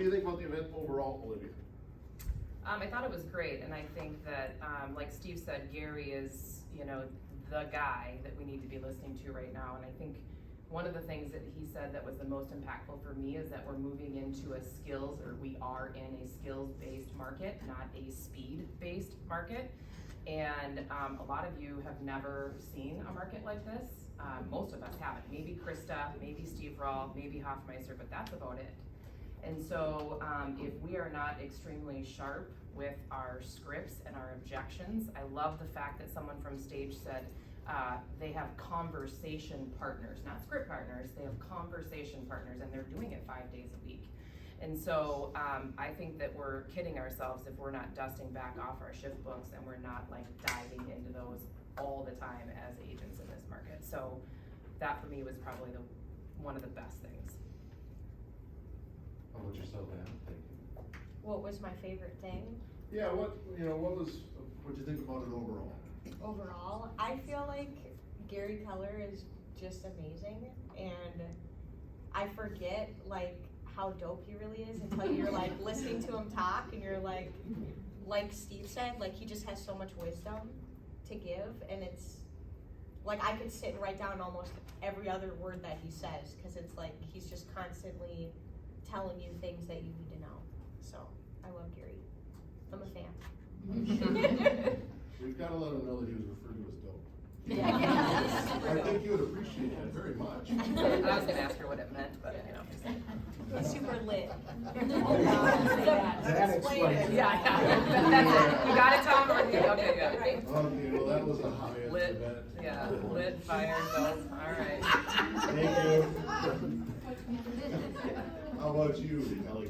do you think about the event overall, Olivia? I thought it was great, and I think that, like Steve said, Gary is, you know, the guy that we need to be listening to right now. And I think one of the things that he said that was the most impactful for me is that we're moving into a skills, or we are in a skills-based market, not a speed-based market. And a lot of you have never seen a market like this. Most of us haven't. Maybe Krista, maybe Steve Rawl, maybe Hoffmeister, but that's about it. And so if we are not extremely sharp with our scripts and our objections, I love the fact that someone from stage said they have conversation partners, not script partners, they have conversation partners, and they're doing it 5 days a week. And so I think that we're kidding ourselves if we're not dusting back off our shift books and we're not like diving into those all the time as agents in this market. So that for me was probably one of the best things. How about yourself, Ann? Thank you. What was my favorite thing? Yeah, what'd you think about it overall? Overall, I feel like Gary Keller is just amazing, and I forget like how dope he really is until you're like listening to him talk, and you're like Steve said, like he just has so much wisdom to give, and it's like I could sit and write down almost every other word that he says, because it's like he's just constantly telling you things that you need to know. So I love Gary. I'm a fan. We've got to let him know that he was referred to as dope. Yeah. I think you would appreciate that very much. I was gonna ask her what it meant, but you know. Super lit. That explains it. Yeah, that's it. You got it, Tom? Okay, good. Okay, well, that was a high-end Lit, event. yeah, lit, fire, dope, all right. Thank you. How about you, Kelly?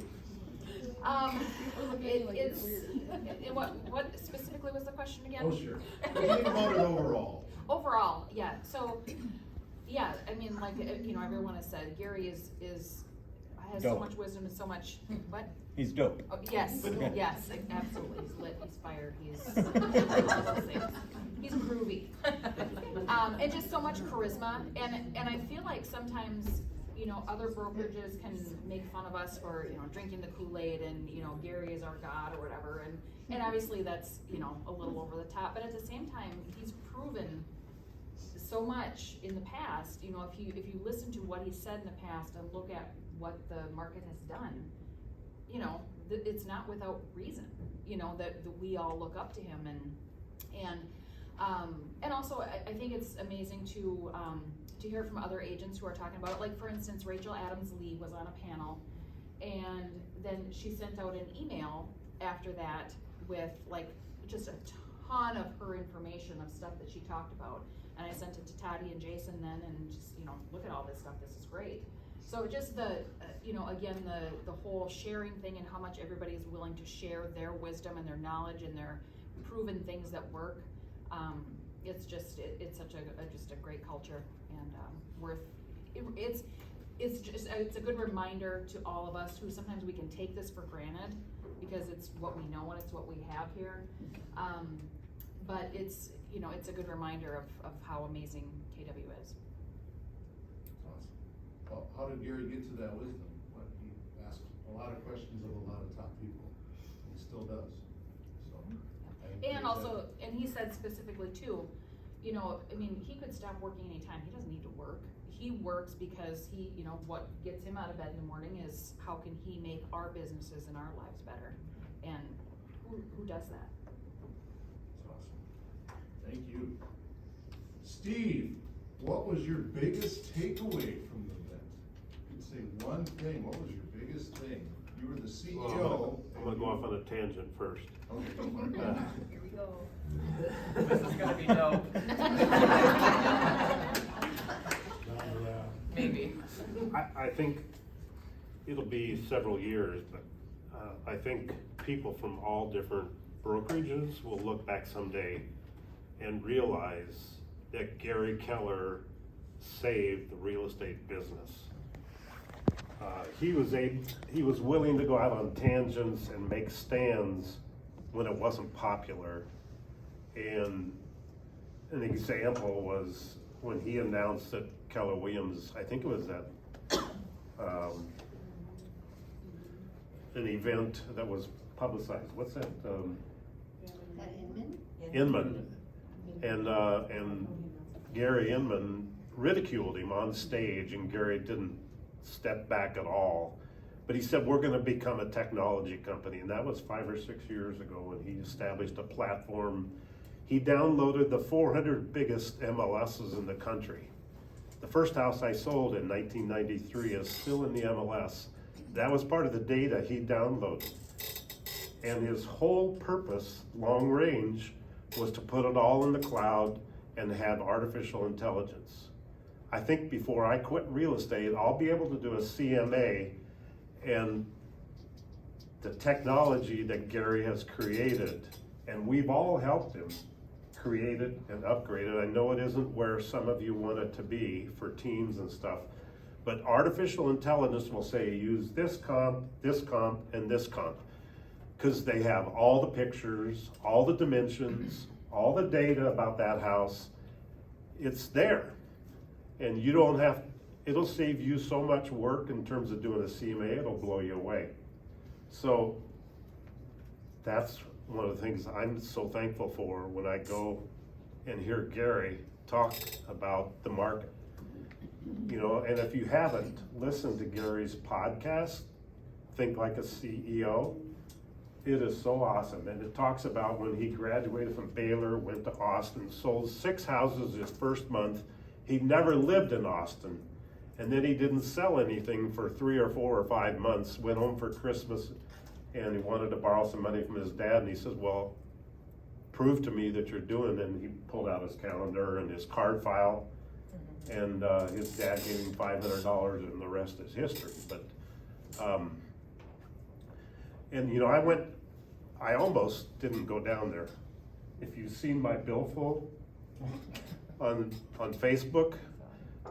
What specifically was the question again? Oh, sure. What do you think about it overall? Overall, yeah, so, yeah, I mean, like, you know, everyone has said, Gary has so Dope. much wisdom and so much, what? He's dope. Oh, yes, yes, absolutely, he's lit, he's fired, he's all those things. He's groovy. And just so much charisma, and I feel like sometimes, you know, other brokerages can make fun of us for, you know, drinking the Kool-Aid and, you know, Gary is our God or whatever, and obviously that's, you know, a little over the top, but at the same time, he's proven so much in the past. You know, if you listen to what he said in the past and look at what the market has done, you know, it's not without reason, you know, that we all look up to him, and also I think it's amazing to hear from other agents who are talking about it. Like for instance, Rachel Adams Lee was on a panel, and then she sent out an email after that with like just a ton of her information of stuff that she talked about, and I sent it to Toddy and Jason then, and just, you know, look at all this stuff, this is great. So just the you know, again, the whole sharing thing and how much everybody is willing to share their wisdom and their knowledge and their proven things that work. It's just it's such a great culture, and it's a good reminder to all of us who sometimes we can take this for granted because it's what we know and it's what we have here. But it's, you know, it's a good reminder of how amazing KW is. Awesome. Well, how did Gary get to that wisdom? He asked a lot of questions of a lot of top people. He still does. So. And also, and he said specifically too, you know, I mean, he could stop working anytime. He doesn't need to work. He works because he, you know, what gets him out of bed in the morning is how can he make our businesses and our lives better? And who does that? That's awesome. Thank you. Steve, what was your biggest takeaway from the event? You could say one thing. What was your biggest thing? You were the CEO. Well, I'm gonna go off on a tangent first. Okay, go for it. Here we go. This is gonna be dope. Maybe. I think it'll be several years, but I think people from all different brokerages will look back someday and realize that Gary Keller saved the real estate business. He was willing to go out on tangents and make stands when it wasn't popular. And an example was when he announced that Keller Williams, I think it was at an event that was publicized. What's that? That Inman? Inman. And Gary Inman ridiculed him on stage, and Gary didn't step back at all. But he said, we're gonna become a technology company, and that was 5 or 6 years ago, and he established a platform. He downloaded the 400 biggest MLSs in the country. The first house I sold in 1993 is still in the MLS. That was part of the data he downloaded. And his whole purpose, long range, was to put it all in the cloud and have artificial intelligence. I think before I quit real estate, I'll be able to do a CMA, and the technology that Gary has created, and we've all helped him create it and upgrade it. I know it isn't where some of you want it to be for teams and stuff, but artificial intelligence will say use this comp, and this comp. Because they have all the pictures, all the dimensions, all the data about that house. It's there. And you don't have, it'll save you so much work in terms of doing a CMA, it'll blow you away. So that's one of the things I'm so thankful for when I go and hear Gary talk about the market. You know, and if you haven't listened to Gary's podcast, Think Like a CEO, it is so awesome. And it talks about when he graduated from Baylor, went to Austin, sold 6 houses his first month. He never lived in Austin. And then he didn't sell anything for 3 or 4 or 5 months, went home for Christmas, and he wanted to borrow some money from his dad. And he says, well, prove to me that you're doing it. And he pulled out his calendar and his card file. And his dad gave him $500, and the rest is history. But, and you know, I almost didn't go down there. If you've seen my billfold on Facebook,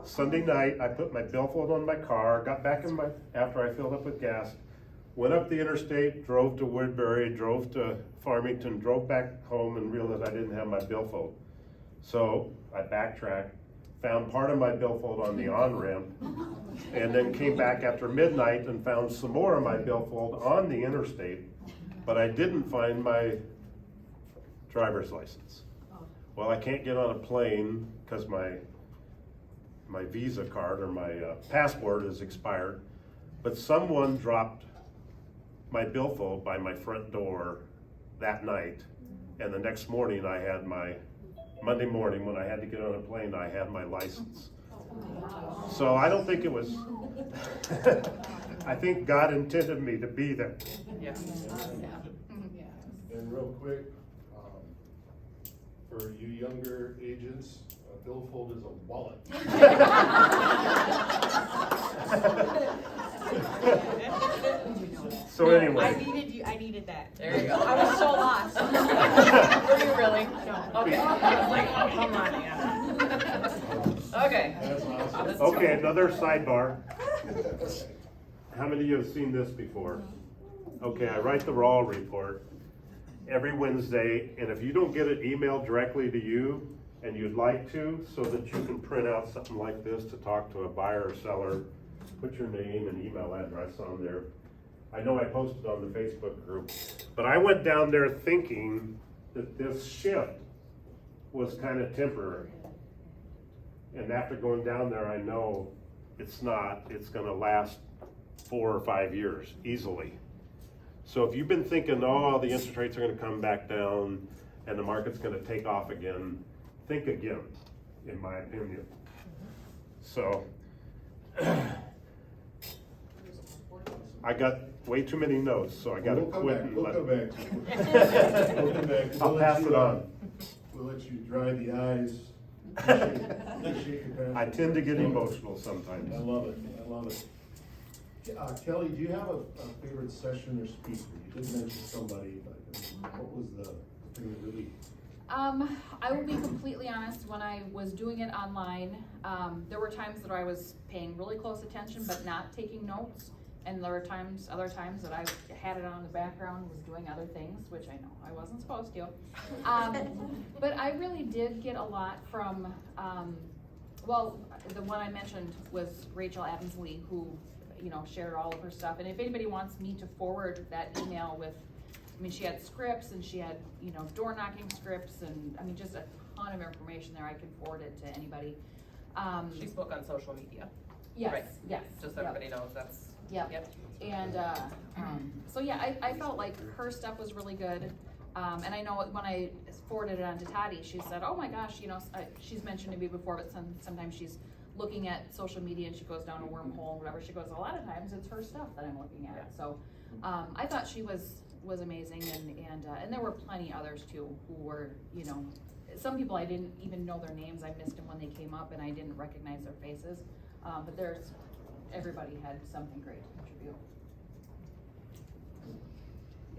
Sunday night, I put my billfold on my car, got back in after I filled up with gas, went up the interstate, drove to Woodbury, drove to Farmington, drove back home, and realized I didn't have my billfold. So I backtracked, found part of my billfold on the on-ramp, and then came back after midnight and found some more of my billfold on the interstate, but I didn't find my driver's license. Well, I can't get on a plane because my Visa card or my passport is expired, but someone dropped my billfold by my front door that night, and the next morning I had Monday morning when I had to get on a plane, I had my license. So I don't think it was, I think God intended me to be there. Yeah. And real quick, for you younger agents, a billfold is a wallet. So anyway. I needed that. There you go. I was so lost. Were you really? No. Okay. I was like, oh, come on, Anna. Okay. That's awesome. Let's Okay, go. another sidebar. How many of you have seen this before? Okay, I write the raw report every Wednesday, and if you don't get it emailed directly to you, and you'd like to, so that you can print out something like this to talk to a buyer or seller, put your name and email address on there. I know I posted on the Facebook group, but I went down there thinking that this shift was kind of temporary. And after going down there, I know it's not. It's gonna last 4 or 5 years, easily. So if you've been thinking, oh, the interest rates are gonna come back down and the market's gonna take off again, think again, in my opinion. So, I got way too many notes, so I gotta We'll come quit back, and we'll let. come back to it. We'll come back. I'll We'll let pass you, it on. We'll let you dry the eyes. Appreciate your passion. I tend to get emotional I sometimes. love it, I love it. Kelly, do you have a favorite session or speaker? You did mention somebody, but what was the thing that really? I will be completely honest, when I was doing it online, there were times that I was paying really close attention but not taking notes. And there were other times that I had it on in the background, was doing other things, which I know I wasn't supposed to. But I really did get a lot from, well, the one I mentioned was Rachel Adams Lee, who you know, shared all of her stuff. And if anybody wants me to forward that email with, I mean, she had scripts and she had, you know, door knocking scripts and, I mean, just a ton of information there. I can forward it to anybody. She spoke on social media. Yes, Right. yes. Just so yep. everybody knows that's. Yep. And, so yeah, I felt like her stuff was really good. And I know when I forwarded it on to Toddy, she said, oh my gosh, you know, she's mentioned to me before, but sometimes she's looking at social media and she goes down a wormhole, whatever. She goes, a lot of times it's her stuff that I'm looking at. So, I thought she was amazing and there were plenty others too who were, you know, some people I didn't even know their names. I missed them when they came up and I didn't recognize their faces. But everybody had something great to contribute.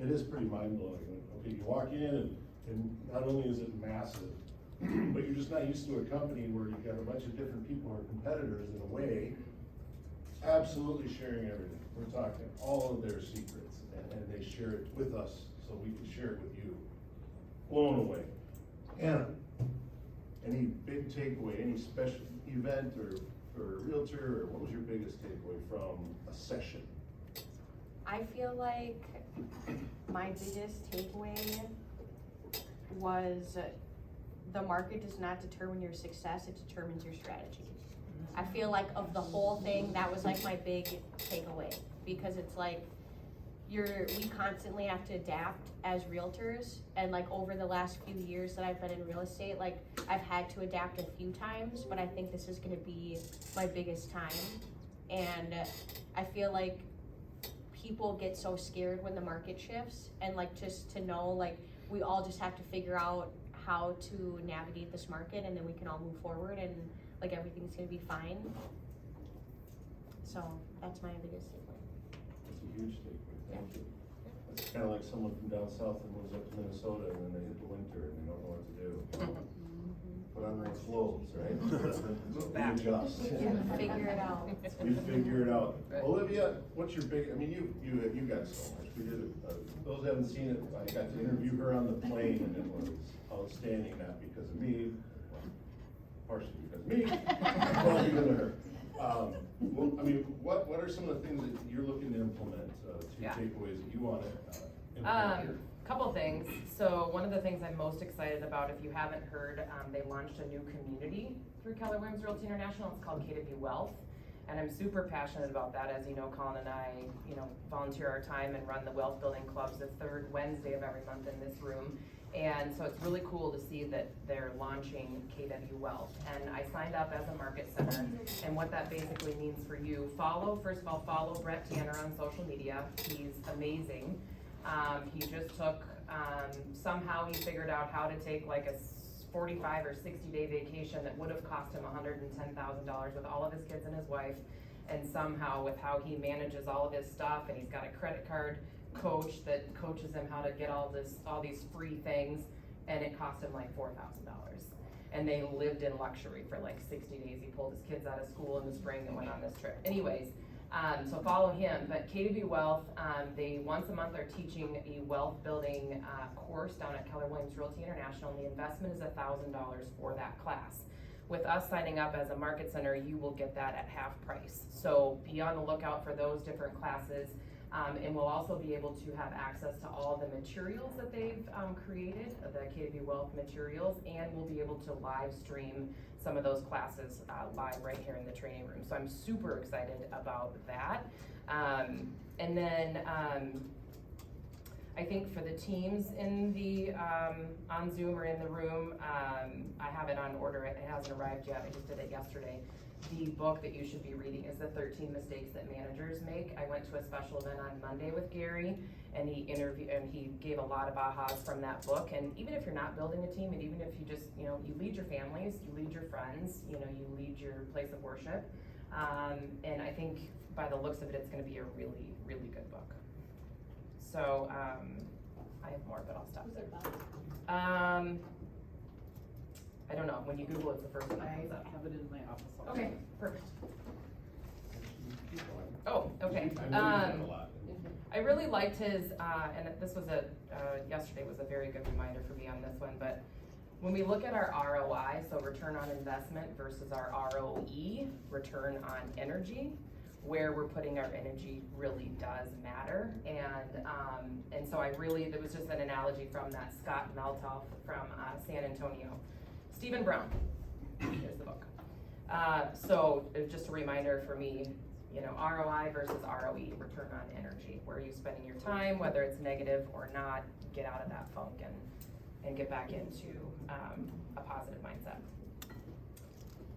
It is pretty mind blowing. Okay, you walk in and not only is it massive, but you're just not used to a company where you've got a bunch of different people who are competitors in a way, absolutely sharing everything. We're talking all of their secrets and they share it with us so we can share it with you. Blown away. Anna, any big takeaway, any special event or realtor, or what was your biggest takeaway from a session? I feel like my biggest takeaway was the market does not determine your success, it determines your strategy. I feel like of the whole thing, that was like my big takeaway, because it's like we constantly have to adapt as realtors, and like over the last few years that I've been in real estate, like I've had to adapt a few times, but I think this is gonna be my biggest time. And I feel like people get so scared when the market shifts, and like just to know like we all just have to figure out how to navigate this market, and then we can all move forward and like everything's gonna be fine. So that's my biggest takeaway. That's a huge takeaway, thank you. It's kinda like someone from down south that moves up to Minnesota and then they hit the winter and they don't know what to do. Put on those clothes, right? Move back. Adjust. Figure it out. You figure it out. Right. Olivia, what's your big, I mean, you got so much. We did, those who haven't seen it, I got to interview her on the plane and it was outstanding, not because of me, well, partially because of me, well, because of her. Well, I mean, what are some of the things that you're looking to implement, two Yeah. takeaways that you wanna implement here? Couple things. So one of the things I'm most excited about, if you haven't heard, they launched a new community through Keller Williams Realty International. It's called KW Wealth. And I'm super passionate about that. As you know, Colin and I, you know, volunteer our time and run the wealth building clubs the third Wednesday of every month in this room. And so it's really cool to see that they're launching KW Wealth. And I signed up as a market center. And what that basically means for you, first of all, follow Brett Tanner on social media. He's amazing. He just took, somehow he figured out how to take like a 45 or 60-day vacation that would have cost him $110,000 with all of his kids and his wife. And somehow with how he manages all of his stuff, and he's got a credit card coach that coaches him how to get all these free things, and it cost him like $4,000. And they lived in luxury for like 60 days. He pulled his kids out of school in the spring and went on this trip. Anyways, so follow him. But KW Wealth, they once a month are teaching a wealth building course down at Keller Williams Realty International, and the investment is $1,000 for that class. With us signing up as a market center, you will get that at half price. So be on the lookout for those different classes. And we'll also be able to have access to all the materials that they've created, the KW Wealth materials, and we'll be able to live stream some of those classes live right here in the training room. So I'm super excited about that. And then I think for the teams in the on Zoom or in the room, I have it on order. It hasn't arrived yet. I just did it yesterday. The book that you should be reading is The 13 Mistakes That Managers Make. I went to a special event on Monday with Gary, and he gave a lot of ahas from that book. And even if you're not building a team, and even if you just, you know, you lead your families, you lead your friends, you know, you lead your place of worship. And I think by the looks of it, it's going to be a really, really good book. So I have more, but I'll stop there. I don't know. When you Google, it's the first one that comes up. I have it in my office. Okay, perfect. Oh, okay. I know you've done a lot. I really liked his, and this was yesterday was a very good reminder for me on this one, but when we look at our ROI, so return on investment versus our ROE, return on energy, where we're putting our energy really does matter. And so there was just an analogy from that Scott Meltoff from San Antonio. Stephen Brown, here's the book. So just a reminder for me, you know, ROI versus ROE, return on energy. Where are you spending your time, whether it's negative or not, get out of that funk and get back into a positive mindset.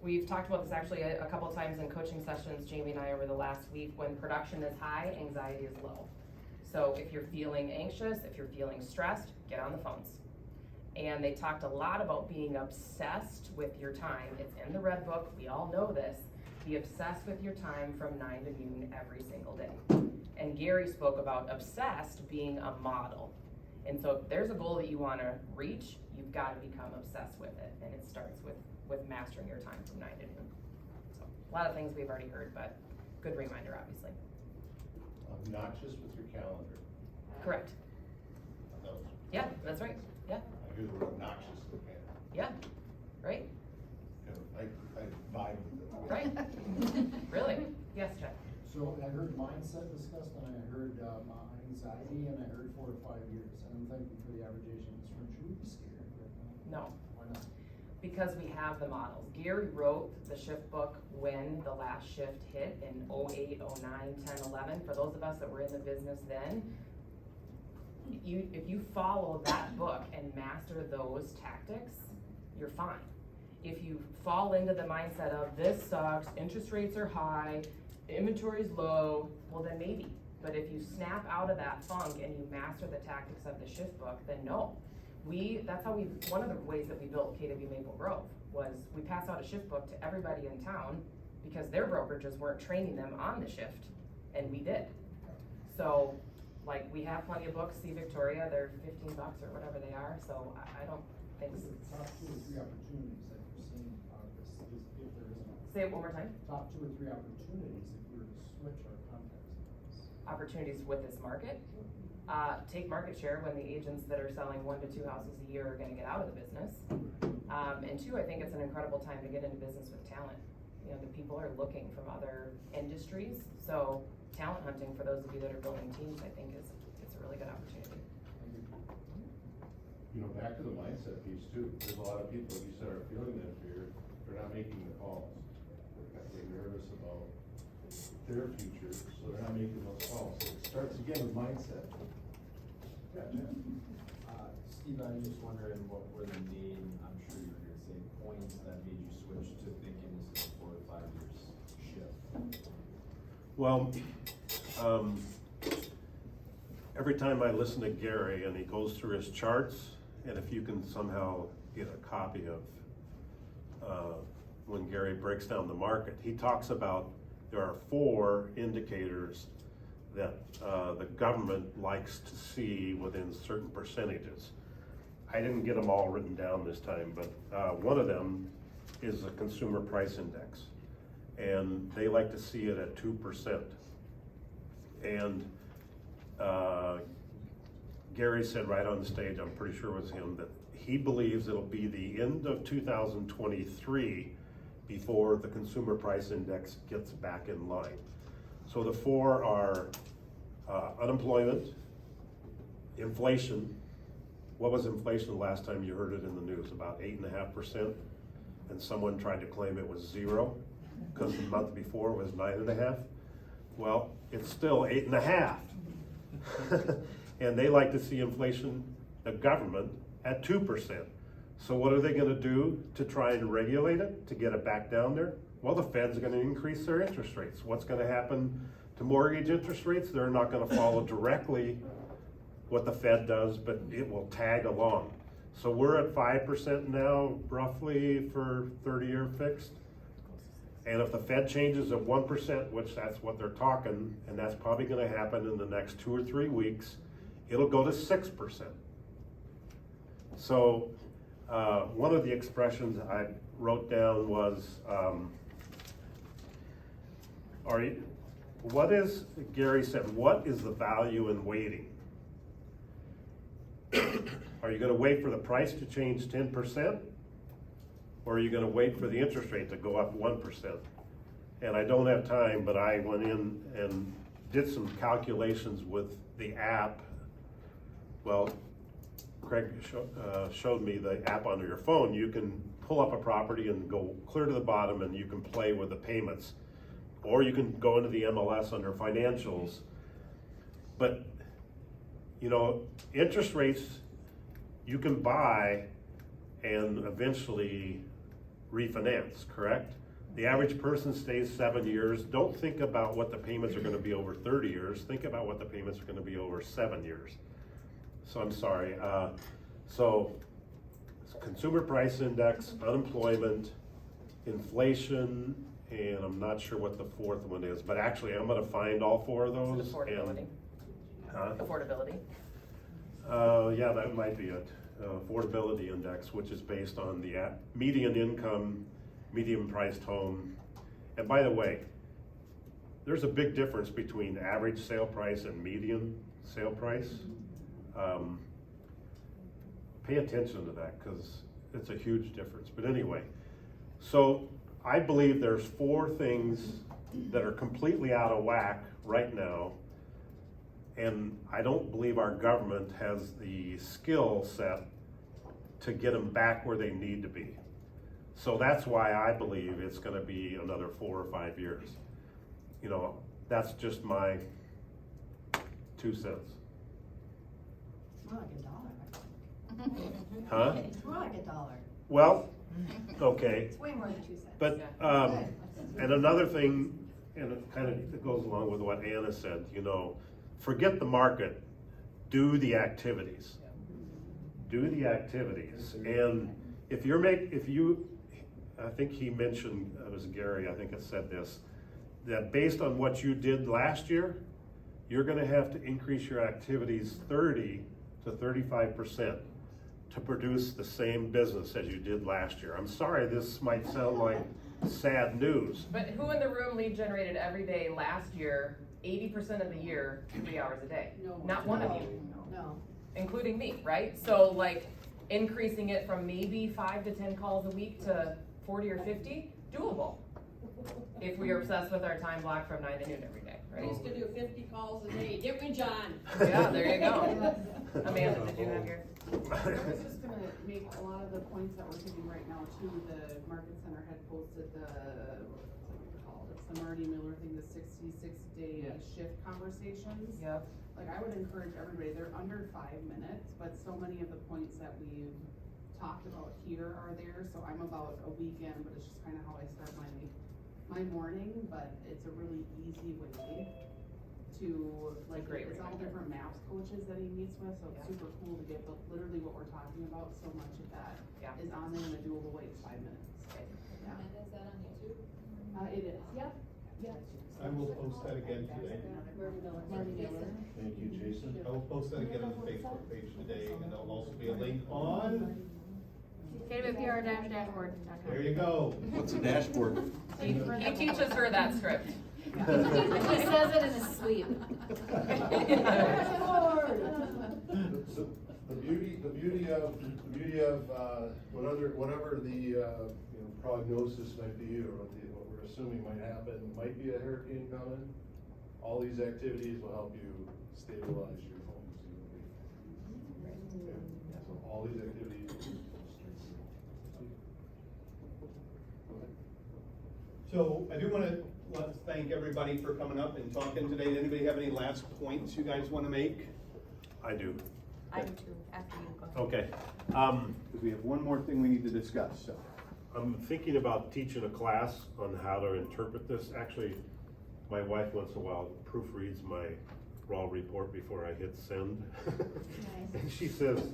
We've talked about this actually a couple times in coaching sessions, Jamie and I, over the last week. When production is high, anxiety is low. So if you're feeling anxious, if you're feeling stressed, get on the phones. And they talked a lot about being obsessed with your time. It's in the Red Book, we all know this. Be obsessed with your time from 9 to noon every single day. And Gary spoke about obsessed being a model. And so if there's a goal that you wanna reach, you've gotta become obsessed with it. And it starts with mastering your time from 9 to noon. So a lot of things we've already heard, but good reminder, obviously. Obnoxious with your calendar. Correct. That was- Yeah, that's right. Yeah, I hear the word obnoxious in the yeah, right, I vibe with it. right. Really? Yes, Jeff. So I heard mindset discussed, and I heard anxiety, and I heard 4 to 5 years. And I'm thinking for the average age in this room, should we be scared right now? No. Why not? Because we have the models. Gary wrote the shift book when the last shift hit in 08, 09, 10, 11. For those of us that were in the business then, if you follow that book and master those tactics, you're fine. If you fall into the mindset of this sucks, interest rates are high, inventory's low, well then maybe. But if you snap out of that funk and you master the tactics of the shift book, then no. One of the ways that we built KW Maple Grove was we pass out a shift book to everybody in town because their brokerages weren't training them on the shift, and we did. So, like, we have plenty of books, see Victoria, they're $15 or whatever they are, so I don't think. What are the top 2 or 3 opportunities that you're seeing out of this, if there isn't? Say it one more time. Top 2 or 3 opportunities if we were to switch our context of this. Opportunities with this market. Take market share when the agents that are selling 1 to 2 houses a year are gonna get out of the business. And 2, I think it's an incredible time to get into business with talent. You know, the people are looking from other industries, so talent hunting for those of you that are building teams, I think it's a really good opportunity. You know, back to the mindset piece too, there's a lot of people, like you said, are feeling that fear, they're not making the calls. They're nervous about their future, so they're not making those calls. So it starts again with mindset. Yeah, Jeff? Steve, I was just wondering what were the main, I'm sure you were gonna say, points that made you switch to thinking this is a 4 to 5 years shift? Well, every time I listen to Gary and he goes through his charts, and if you can somehow get a copy of when Gary breaks down the market, he talks about there are 4 indicators that the government likes to see within certain percentages. I didn't get them all written down this time, but one of them is the consumer price index. And they like to see it at 2%. And Gary said right on the stage, I'm pretty sure it was him, that he believes it'll be the end of 2023 before the consumer price index gets back in line. So the 4 are unemployment, inflation. What was inflation the last time you heard it in the news? About 8.5%, and someone tried to claim it was 0 because the month before it was 9.5. Well, it's still 8.5. And they like to see inflation, the government, at 2%. So what are they gonna do to try and regulate it, to get it back down there? Well, the Fed's gonna increase their interest rates. What's gonna happen to mortgage interest rates? They're not gonna follow directly what the Fed does, but it will tag along. So we're at 5% now, roughly, for 30-year fixed. And if the Fed changes at 1%, which that's what they're talking, and that's probably gonna happen in the next 2 or 3 weeks, it'll go to 6%. So one of the expressions I wrote down was, Gary said, what is the value in waiting? Are you gonna wait for the price to change 10%? Or are you gonna wait for the interest rate to go up 1%? and I don't have time, but I went in and did some calculations with the app. Well, Craig showed me the app on your phone. You can pull up a property and go clear to the bottom and you can play with the payments. Or you can go into the MLS under financials. But, you know, interest rates, you can buy and eventually refinance, correct? The average person stays 7 years. Don't think about what the payments are gonna be over 30 years. Think about what the payments are gonna be over 7 years. So I'm sorry. So consumer price index, unemployment, inflation, and I'm not sure what the fourth one is, but actually I'm gonna find all four of those. Is it affordability? Huh? Affordability. Yeah, that might be it. Affordability index, which is based on the median income, medium priced home. And by the way, there's a big difference between average sale price and median sale price. Pay attention to that because it's a huge difference. But anyway, so I believe there's 4 things that are completely out of whack right now. And I don't believe our government has the skill set to get them back where they need to be. So that's why I believe it's gonna be another 4 or 5 years. You know, that's just my 2 cents. More like $1. Huh? It's more like $1. Well, okay, It's way more than 2 cents. but, and another thing, and it kind of goes along with what Anna said, you know, forget the market, do the activities. Do the activities, and if you, I think he mentioned, it was Gary, I think it said this, that based on what you did last year, you're gonna have to increase your activities 30 to 35% to produce the same business as you did last year. I'm sorry, this might sound like sad news. But who in the room lead generated every day last year, 80% of the year, 3 hours a day? No. Not one of you, No. including me, right? So like increasing it from maybe 5 to 10 calls a week to 40 or 50, doable. If we are obsessed with our time block from 9 to noon every day, We right? used to do 50 calls a day, didn't we, John? Yeah, there you go. Amanda, did you have your? I was just gonna make a lot of the points that we're hitting right now too. The Market Center had posted the, what do you call it? It's the Marty Miller thing, the 66-day shift conversations. Yep. Like, I would encourage everybody, they're under 5 minutes, but so many of the points that we've talked about here are there. So I'm about a weekend, but it's just kind of how I start my morning, but it's a really easy way to, like, Great it's all reminder. different maps coaches that he meets with, so it's Yeah. super cool to get literally what we're talking about, so much of that Yeah. is on there in a doable way, it's 5 minutes. Yeah. And is that on YouTube? It is, yep, yep. I will post that again today. Marty Miller. Thank you, Jason. I will post that again on the Facebook page today, and there'll also be a link on, KWPR-dashboard.com. there you go. What's a dashboard? He teaches her that script. He says it in his sleep. So the beauty of whatever the prognosis might be, or what we're assuming might happen, might be a hurricane coming. All these activities will help you stabilize your home. So all these activities. So I do let's thank everybody for coming up and talking today. Does anybody have any last points you guys want to make? I do. I do too, after you go. Okay. Because we have one more thing we need to discuss, so. I'm thinking about teaching a class on how to interpret this. Actually, my wife once in a while proofreads my raw report before I hit send. And she says,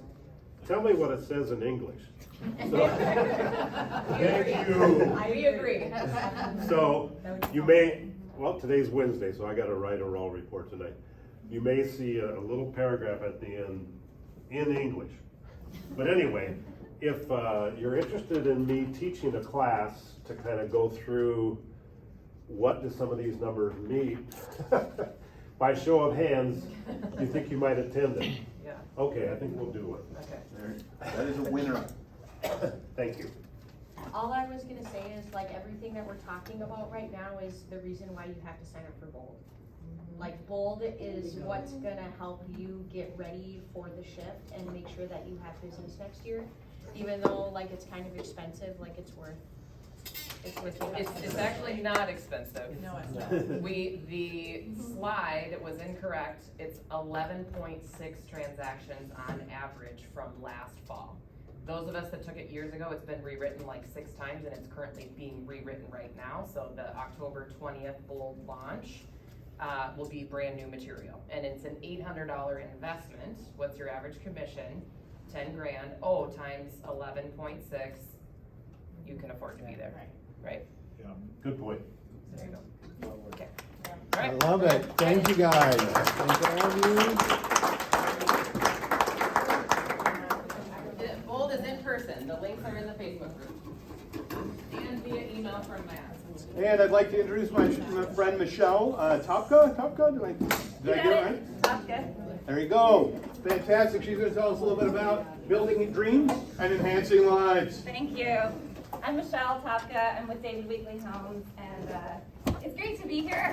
tell me what it says in English. So, Thank you. We agree. so you may, well, today's Wednesday, so I gotta write a raw report tonight. You may see a little paragraph at the end in English. But anyway, if you're interested in me teaching a class to kind of go through what do some of these numbers mean, by show of hands, you think you might attend it? Yeah, Okay, I think we'll do it. okay. That is a winner. Thank you. All I was gonna say is like everything that we're talking about right now is the reason why you have to sign up for Bold. Like Bold is what's gonna help you get ready for the shift and make sure that you have business next year. Even though like it's kind of expensive, like it's worth the investment. It's actually not expensive. No, it's not. The slide was incorrect. It's 11.6 transactions on average from last fall. Those of us that took it years ago, it's been rewritten like 6 times and it's currently being rewritten right now. So the October 20th Bold launch will be brand new material. And it's an $800 investment. What's your average commission? 10 grand. Oh, times 11.6. You can afford to be there, right? Yeah, good point. There you go. Okay. All I right. love it. Thank you guys. Thank all of you. Bold is in person. The links are in the Facebook group. And via email from Matt. And I'd like to introduce my friend Michelle Topka. Topka, did I get it right? Topka. There you go. Fantastic. She's going to tell us a little bit about building dreams and enhancing lives. Thank you. I'm Michelle Topka. I'm with David Weekly Homes, and it's great to be here.